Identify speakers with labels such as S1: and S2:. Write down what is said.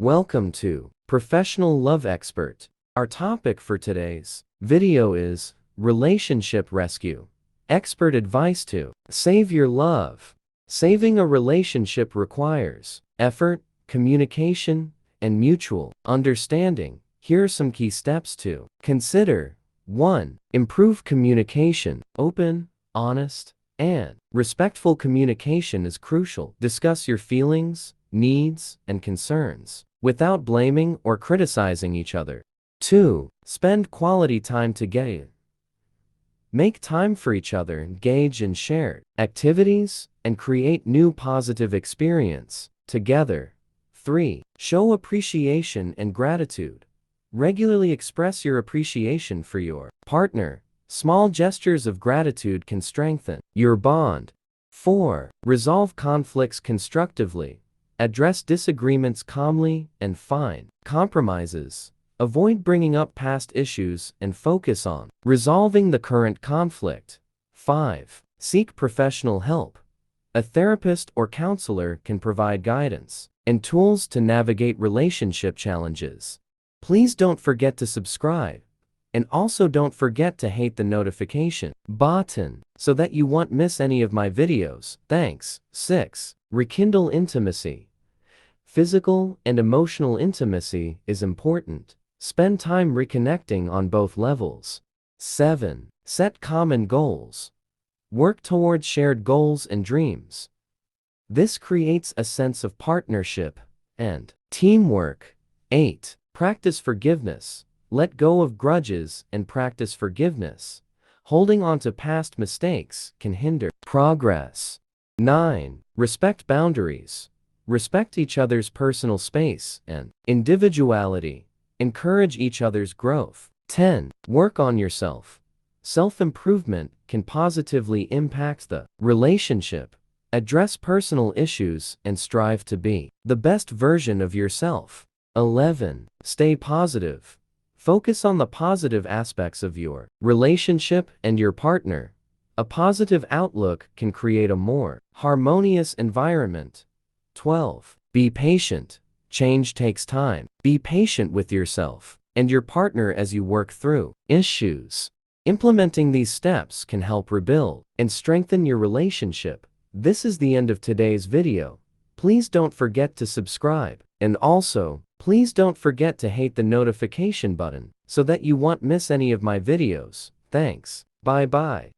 S1: Welcome to Professional Love Expert. Our topic for today's video is Relationship Rescue. Expert advice to save your love. Saving a relationship requires effort, communication, and mutual understanding. Here are some key steps to consider. 1. Improve communication. Open, honest, and respectful communication is crucial. Discuss your feelings, needs, and concerns without blaming or criticizing each other. 2. Spend quality time together. Make time for each other, engage in shared activities, and create new positive experience together. 3. Show appreciation and gratitude. Regularly express your appreciation for your partner. Small gestures of gratitude can strengthen your bond. 4. Resolve conflicts constructively. Address disagreements calmly and find compromises. Avoid bringing up past issues and focus on resolving the current conflict. 5. Seek professional help. A therapist or counselor can provide guidance and tools to navigate relationship challenges. Please don't forget to subscribe. And also don't forget to hit the notification button so that you won't miss any of my videos. Thanks. 6. Rekindle intimacy. Physical and emotional intimacy is important. Spend time reconnecting on both levels. 7. Set common goals. Work towards shared goals and dreams. This creates a sense of partnership and teamwork. 8. Practice forgiveness. Let go of grudges and practice forgiveness. Holding on to past mistakes can hinder progress. 9. Respect boundaries. Respect each other's personal space and individuality. Encourage each other's growth. 10. Work on yourself. Self-improvement can positively impact the relationship. Address personal issues and strive to be the best version of yourself. 11. Stay positive. Focus on the positive aspects of your relationship and your partner. A positive outlook can create a more harmonious environment. 12. Be patient. Change takes time. Be patient with yourself and your partner as you work through issues. Implementing these steps can help rebuild and strengthen your relationship. This is the end of today's video. Please don't forget to subscribe. And also, please don't forget to hit the notification button so that you won't miss any of my videos. Thanks. Bye-bye.